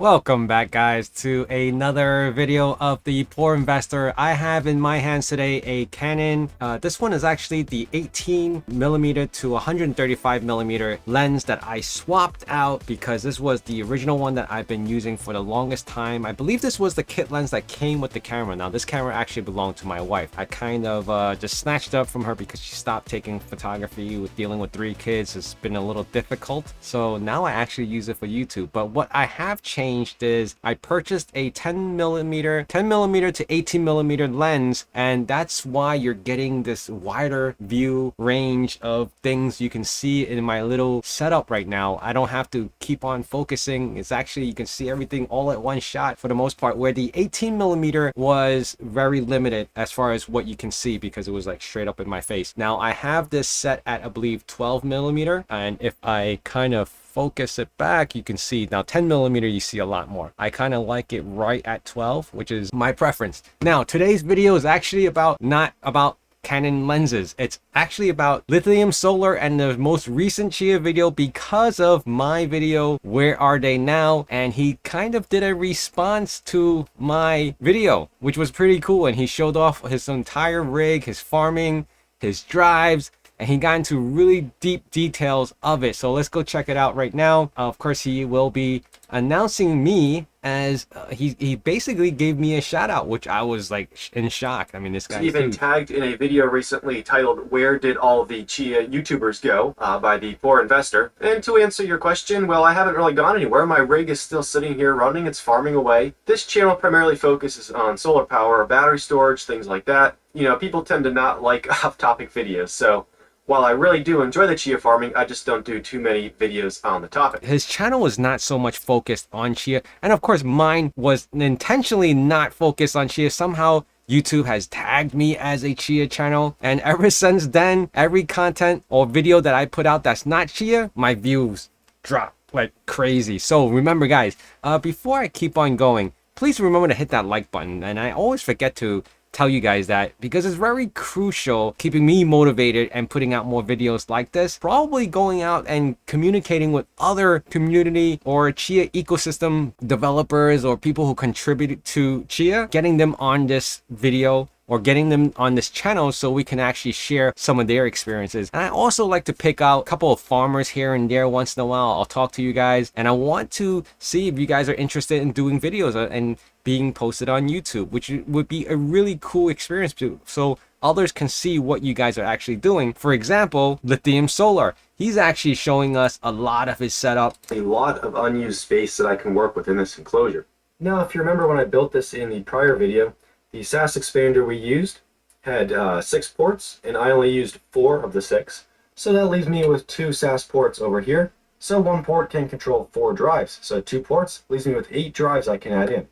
Welcome back, guys, to another video of the Poor Investor. I have in my hands today a Canon. This one is actually the 18mm to 135mm lens that I swapped out because this was the original one that I've been using for the longest time. I believe this was the kit lens that came with the camera. Now, this camera actually belonged to my wife. I kind of just snatched it up from her because she stopped taking photography with dealing with 3 kids. It's been a little difficult. So now I actually use it for YouTube. But what I have changed is I purchased a 10mm to 18mm lens, and that's why you're getting this wider view range of things you can see in my little setup right now. I don't have to keep on focusing. It's actually, you can see everything all at one shot for the most part, where the 18mm was very limited as far as what you can see because it was like straight up in my face. Now I have this set at, I believe, 12mm, and if I kind of focus it back, you can see now 10mm you see a lot more. I kind of like it right at 12, which is my preference. Now today's video is actually not about Canon lenses. It's actually about LithiumSolar and the most recent Chia video because of my video Where Are They Now, and he kind of did a response to my video, which was pretty cool, and he showed off his entire rig, his farming, his drives, and he got into really deep details of it. So let's go check it out right now. Of course, he will be announcing me as he basically gave me a shout out, which I was like in shock. I mean, this guy even tagged in a video recently titled "Where Did All the Chia YouTubers Go?" By the Poor Investor. And to answer your question, well, I haven't really gone anywhere. My rig is still sitting here running. It's farming away. This channel primarily focuses on solar power, battery storage, things like that. You know, people tend to not like off-topic videos, so while I really do enjoy the Chia farming, I just don't do too many videos on the topic. His channel was not so much focused on Chia, and of course mine was intentionally not focused on Chia. Somehow YouTube has tagged me as a Chia channel, and ever since then, every content or video that I put out that's not Chia, my views drop like crazy. So remember, guys, before I keep on going, please remember to hit that like button. And I always forget to tell you guys that because it's very crucial keeping me motivated and putting out more videos like this, probably going out and communicating with other community or Chia ecosystem developers or people who contribute to Chia, getting them on this video or getting them on this channel so we can actually share some of their experiences. And I also like to pick out a couple of farmers here and there once in a while. I'll talk to you guys, and I want to see if you guys are interested in doing videos and being posted on YouTube, which would be a really cool experience too, so others can see what you guys are actually doing. For example, LithiumSolar. He's actually showing us a lot of his setup. A lot of unused space that I can work with in this enclosure. Now, if you remember when I built this in the prior video, the SAS expander we used had 6 ports, and I only used 4 of the 6. So that leaves me with 2 SAS ports over here. So 1 port can control 4 drives. So 2 ports leaves me with 8 drives I can add in.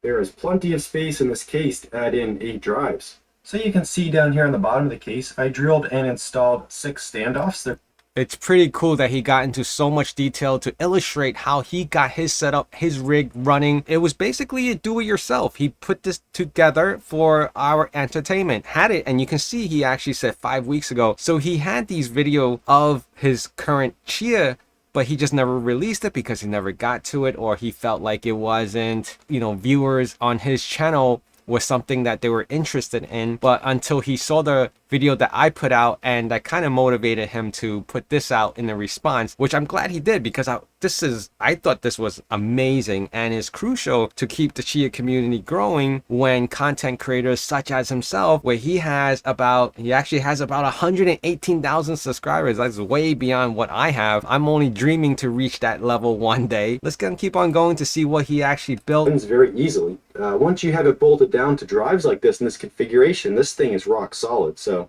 There is plenty of space in this case to add in 8 drives. So you can see down here on the bottom of the case, I drilled and installed 6 standoffs. It's pretty cool that he got into so much detail to illustrate how he got his setup, his rig running. It was basically a do-it-yourself. He put this together for our entertainment, had it, and you can see he actually said 5 weeks ago. So he had these video of his current Chia, but he just never released it because he never got to it, or he felt like it wasn't, you know, viewers on his channel was something that they were interested in. But until he saw the video that I put out, and that kind of motivated him to put this out in the response, which I'm glad he did, because I thought this was amazing and is crucial to keep the Chia community growing when content creators such as himself, where he actually has about 118,000 subscribers. That's way beyond what I have. I'm only dreaming to reach that level one day. Let's keep on going to see what he actually built. It happens very easily. Once you have it bolted down to drives like this in this configuration, this thing is rock solid. So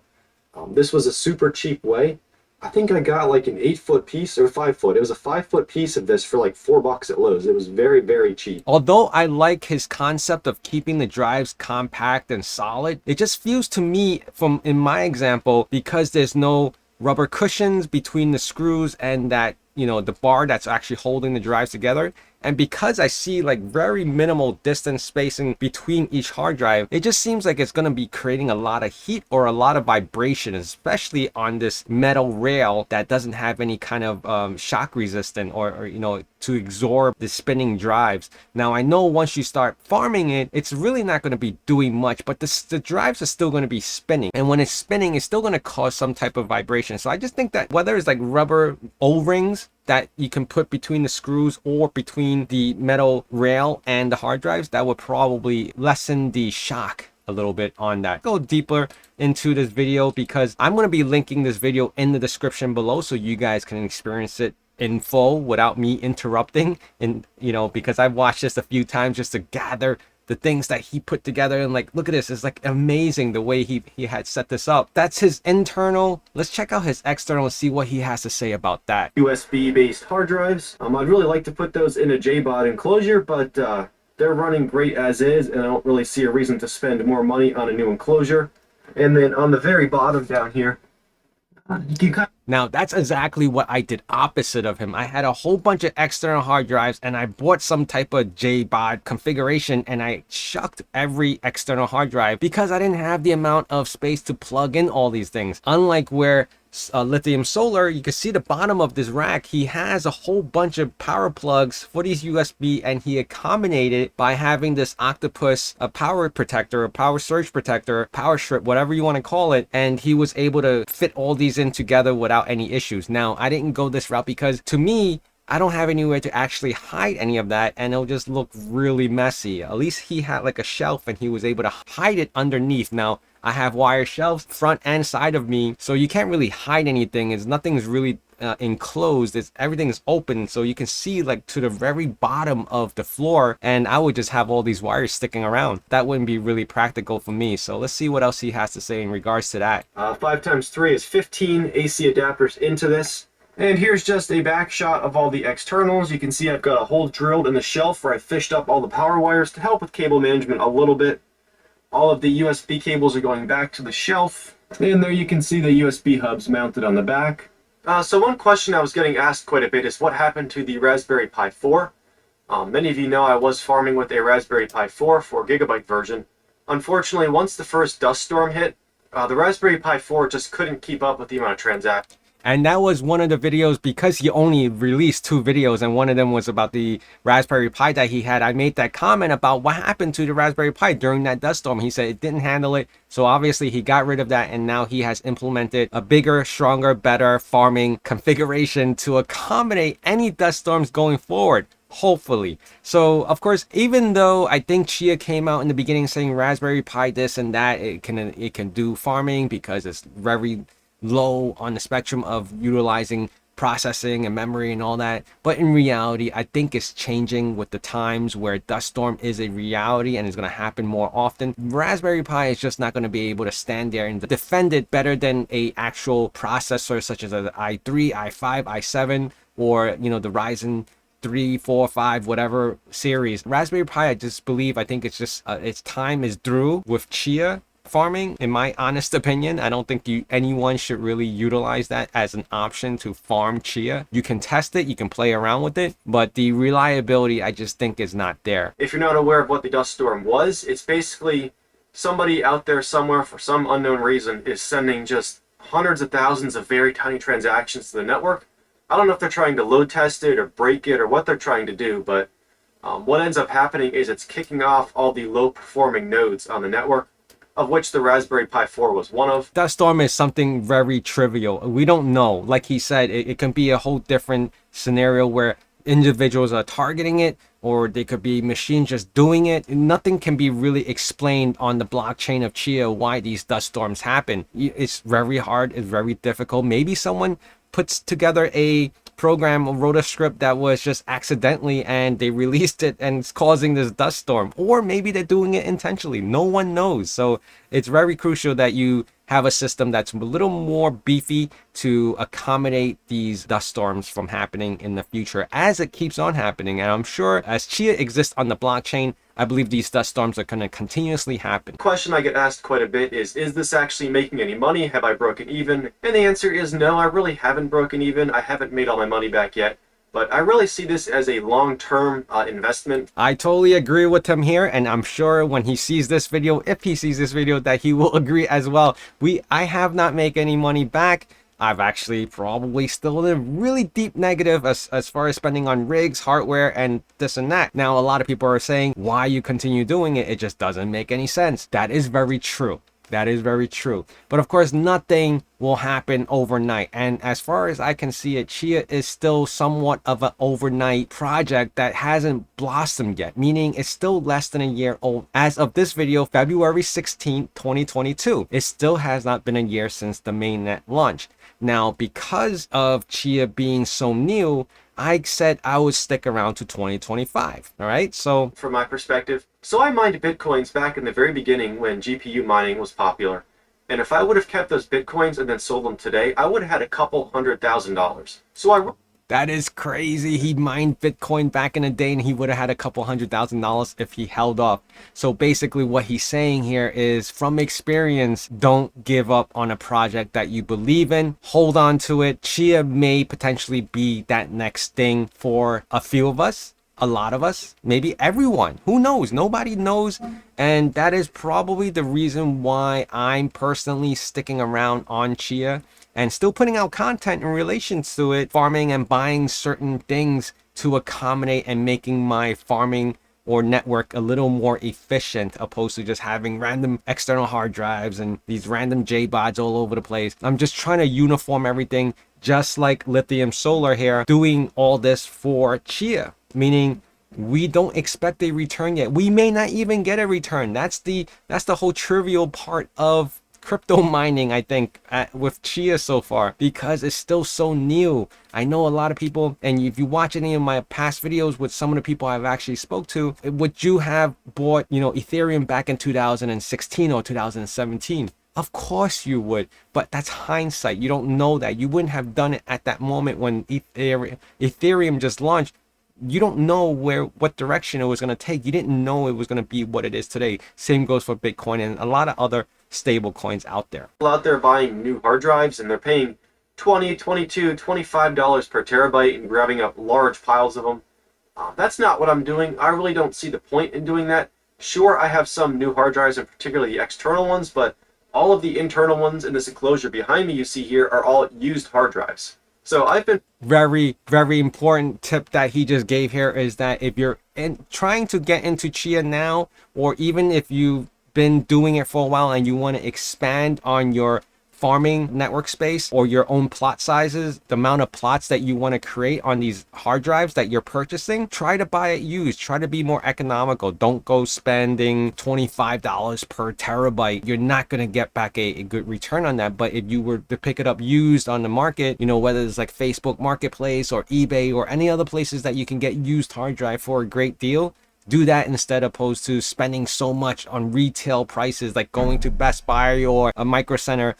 this was a super cheap way. I think I got like an 8-foot piece or 5-foot. It was a 5-foot piece of this for like $4 at Lowe's. It was very, very cheap. Although I like his concept of keeping the drives compact and solid, it just feels to me, in my example, because there's no rubber cushions between the screws and that, you know, the bar that's actually holding the drives together, And because I see like very minimal distance spacing between each hard drive, it just seems like it's going to be creating a lot of heat or a lot of vibration, especially on this metal rail that doesn't have any kind of shock resistant or you know, to absorb the spinning drives. Now I know once you start farming it, it's really not going to be doing much, but the drives are still going to be spinning, and when it's spinning, it's still going to cause some type of vibration. So I just think that whether it's like rubber O-rings that you can put between the screws or between the metal rail and the hard drives, that would probably lessen the shock a little bit on that. Go deeper into this video because I'm going to be linking this video in the description below so you guys can experience it in full without me interrupting, and you know, because I've watched this a few times just to gather the things that he put together, and like, look at this, it's like amazing the way he had set this up. That's his internal. Let's check out his external and see what he has to say about that. USB based hard drives. I'd really like to put those in a JBOD enclosure, but they're running great as is, and I don't really see a reason to spend more money on a new enclosure. And then on the very bottom down here, you can kind of... Now that's exactly what I did opposite of him. I had a whole bunch of external hard drives and I bought some type of JBOD configuration and I chucked every external hard drive because I didn't have the amount of space to plug in all these things. Unlike where LithiumSolar, you can see the bottom of this rack, he has a whole bunch of power plugs for these USB, and he accommodated by having this octopus, a power protector, a power surge protector, power strip, whatever you want to call it, and he was able to fit all these in together without any issues. Now I didn't go this route because to me, I don't have anywhere to actually hide any of that, and it'll just look really messy. At least he had like a shelf and he was able to hide it underneath. Now I have wire shelves front and side of me, so you can't really hide anything. Nothing's really enclosed. Everything's open, so you can see like to the very bottom of the floor, and I would just have all these wires sticking around. That wouldn't be really practical for me. So let's see what else he has to say in regards to that. 5x3 is 15 AC adapters into this. And here's just a back shot of all the externals. You can see I've got a hole drilled in the shelf where I fished up all the power wires to help with cable management a little bit. All of the USB cables are going back to the shelf. And there you can see the USB hubs mounted on the back. So one question I was getting asked quite a bit is what happened to the Raspberry Pi 4? Many of you know I was farming with a Raspberry Pi 4 4GB version. Unfortunately, once the first dust storm hit, the Raspberry Pi 4 just couldn't keep up with the amount of transactions. And that was one of the videos, because he only released 2 videos and one of them was about the Raspberry Pi that he had. I made that comment about what happened to the Raspberry Pi during that dust storm. He said it didn't handle it. So obviously he got rid of that, and now he has implemented a bigger, stronger, better farming configuration to accommodate any dust storms going forward. Hopefully. So of course, even though I think Chia came out in the beginning saying Raspberry Pi this and that, it can do farming because it's very low on the spectrum of utilizing processing and memory and all that, but in reality I think it's changing with the times where dust storm is a reality and is going to happen more often. Raspberry Pi is just not going to be able to stand there and defend it better than a actual processor such as an i3, i5, i7, or you know, the Ryzen 3, 4, 5, whatever series. Raspberry Pi, I think it's just its time is through with Chia farming, in my honest opinion. I don't think anyone should really utilize that as an option to farm Chia. You can test it, you can play around with it, but the reliability I just think is not there. If you're not aware of what the dust storm was, it's basically somebody out there somewhere for some unknown reason is sending just hundreds of thousands of very tiny transactions to the network. I don't know if they're trying to load test it or break it or what they're trying to do, but what ends up happening is it's kicking off all the low performing nodes on the network, of which the Raspberry Pi 4 was one of. Dust storm is something very trivial. We don't know. Like he said, it can be a whole different scenario where individuals are targeting it, or they could be machines just doing it. Nothing can be really explained on the blockchain of Chia why these dust storms happen. It's very hard. It's very difficult. Maybe someone puts together a program, wrote a script that was just accidentally and they released it and it's causing this dust storm, or maybe they're doing it intentionally. No one knows. So it's very crucial that you have a system that's a little more beefy to accommodate these dust storms from happening in the future as it keeps on happening. And I'm sure as Chia exists on the blockchain, I believe these dust storms are going to continuously happen. The question I get asked quite a bit is this actually making any money? Have I broken even? And the answer is no, I really haven't broken even. I haven't made all my money back yet. But I really see this as a long-term investment. I totally agree with him here, and I'm sure when he sees this video, if he sees this video, that he will agree as well. I have not made any money back. I've actually probably still in a really deep negative as far as spending on rigs, hardware, and this and that. Now, a lot of people are saying, why you continue doing it? It just doesn't make any sense. That is very true. That is very true. But of course, nothing will happen overnight. And as far as I can see it, Chia is still somewhat of an overnight project that hasn't blossomed yet, meaning it's still less than a year old. As of this video, February 16th, 2022, it still has not been a year since the mainnet launch. Now, because of Chia being so new, I said I would stick around to 2025. All right. So from my perspective, so I mined Bitcoins back in the very beginning when GPU mining was popular. And if I would have kept those Bitcoins and then sold them today, I would have had a couple $100,000. So that is crazy. He mined Bitcoin back in the day and he would have had a couple $100,000 if he held off. So basically what he's saying here is, from experience, don't give up on a project that you believe in. Hold on to it. Chia may potentially be that next thing for a few of us, a lot of us, maybe everyone. Who knows? Nobody knows. And that is probably the reason why I'm personally sticking around on Chia and still putting out content in relation to it, farming and buying certain things to accommodate and making my farming or network a little more efficient, opposed to just having random external hard drives and these random JBODs all over the place. I'm just trying to uniform everything, just like LithiumSolar here, doing all this for Chia, meaning we don't expect a return yet. We may not even get a return. That's the whole trivial part of crypto mining, I think, with Chia so far, because it's still so new. I know a lot of people, and if you watch any of my past videos with some of the people I've actually spoke to, would you have bought, Ethereum back in 2016 or 2017? Of course you would, but that's hindsight. You don't know that. You wouldn't have done it at that moment when Ethereum just launched. You don't know what direction it was going to take. You didn't know it was going to be what it is today. Same goes for Bitcoin and a lot of other stable coins out there. People out there buying new hard drives, and they're paying $20, $22, $25 per terabyte and grabbing up large piles of them. That's not what I'm doing. I really don't see the point in doing that. Sure, I have some new hard drives, and particularly the external ones, but all of the internal ones in this enclosure behind me you see here are all used hard drives. So I've been very, very important tip that he just gave here is that if you're trying to get into Chia now, or even if you've been doing it for a while and you want to expand on your farming network space or your own plot sizes, the amount of plots that you want to create on these hard drives that you're purchasing, try to buy it used. Try to be more economical. Don't go spending $25 per terabyte. You're not going to get back a good return on that. But if you were to pick it up used on the market, whether it's like Facebook Marketplace or eBay or any other places that you can get used hard drive for a great deal, do that instead, opposed to spending so much on retail prices, like going to Best Buy or a Micro Center.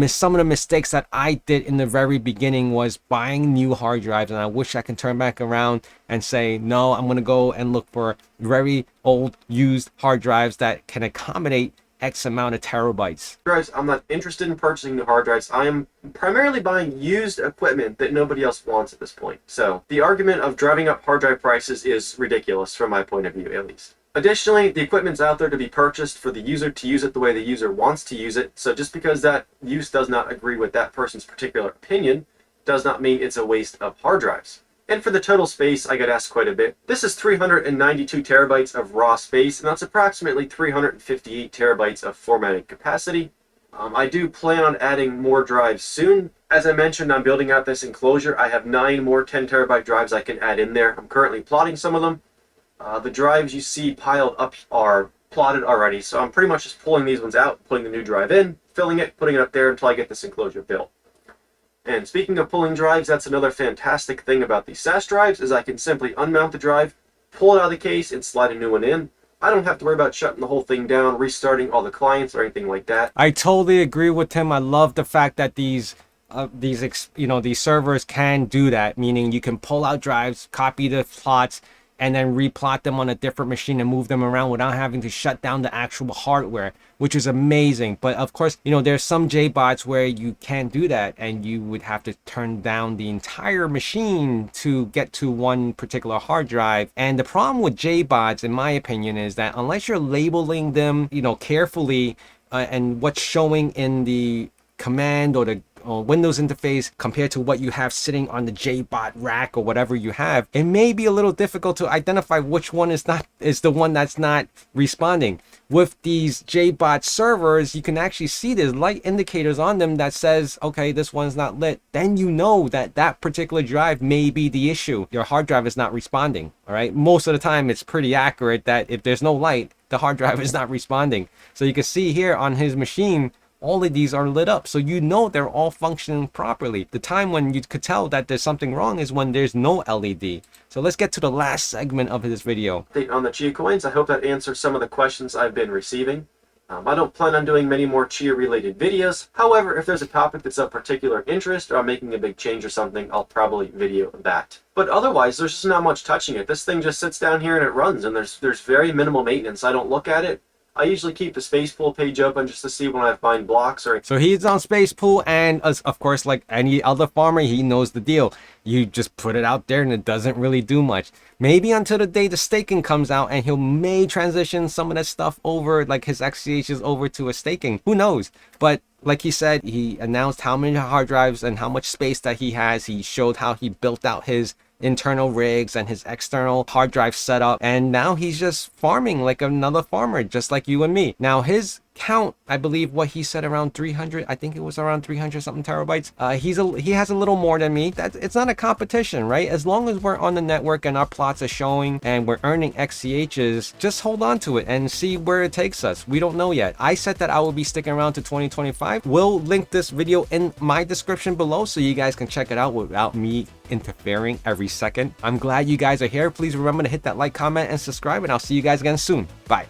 Some of the mistakes that I did in the very beginning was buying new hard drives, and I wish I can turn back around and say, no, I'm going to go and look for very old used hard drives that can accommodate X amount of terabytes. Guys, I'm not interested in purchasing new hard drives. I am primarily buying used equipment that nobody else wants at this point. So the argument of driving up hard drive prices is ridiculous from my point of view, at least. Additionally, the equipment's out there to be purchased for the user to use it the way the user wants to use it. So just because that use does not agree with that person's particular opinion does not mean it's a waste of hard drives. And for the total space, I get asked quite a bit. This is 392 terabytes of raw space, and that's approximately 358 terabytes of formatting capacity. I do plan on adding more drives soon. As I mentioned, I'm building out this enclosure. I have 9 more 10 terabyte drives I can add in there. I'm currently plotting some of them. The drives you see piled up are plotted already, so I'm pretty much just pulling these ones out, putting the new drive in, filling it, putting it up there until I get this enclosure built. And speaking of pulling drives, that's another fantastic thing about these SAS drives, is I can simply unmount the drive, pull it out of the case, and slide a new one in. I don't have to worry about shutting the whole thing down, restarting all the clients, or anything like that. I totally agree with him. I love the fact that these servers can do that, meaning you can pull out drives, copy the plots, and then replot them on a different machine and move them around without having to shut down the actual hardware, which is amazing. But of course, you know, there's some JBots where you can't do that, and you would have to turn down the entire machine to get to one particular hard drive. And the problem with JBots, in my opinion, is that unless you're labeling them, you know, carefully, and what's showing in the command or the Windows interface compared to what you have sitting on the JBot rack or whatever you have, it may be a little difficult to identify which one is the one that's not responding. With these JBot servers, you can actually see there's light indicators on them that says, okay, this one's not lit. Then you know that that particular drive may be the issue. Your hard drive is not responding. All right. Most of the time, it's pretty accurate that if there's no light, the hard drive is not responding. So you can see here on his machine, all of these are lit up, so you know they're all functioning properly. The time when you could tell that there's something wrong is when there's no LED. So let's get to the last segment of this video. On the Chia coins, I hope that answers some of the questions I've been receiving. I don't plan on doing many more Chia related videos. However, if there's a topic that's of particular interest or I'm making a big change or something, I'll probably video that. But otherwise, there's just not much touching it. This thing just sits down here and it runs, and there's very minimal maintenance. I don't look at it. I usually keep the Space Pool page open just to see when I find blocks or... So he's on Space Pool, and of course, like any other farmer, he knows the deal. You just put it out there and it doesn't really do much. Maybe until the day the staking comes out, and he may transition some of that stuff over, like his XCHs over to a staking. Who knows? But like he said, he announced how many hard drives and how much space that he has. He showed how he built out his internal rigs and his external hard drive setup, and now he's just farming like another farmer, just like you and me. Now his count, I believe what he said, around 300, I think it was around 300 something terabytes. He has a little more than me. It's not a competition, right? As long as we're on the network and our plots are showing and we're earning XCHs, just hold on to it and see where it takes us. We don't know yet. I said that I will be sticking around to 2025. We'll link this video in my description below so you guys can check it out without me interfering every second. I'm glad you guys are here. Please remember to hit that like, comment, and subscribe, and I'll see you guys again soon. Bye.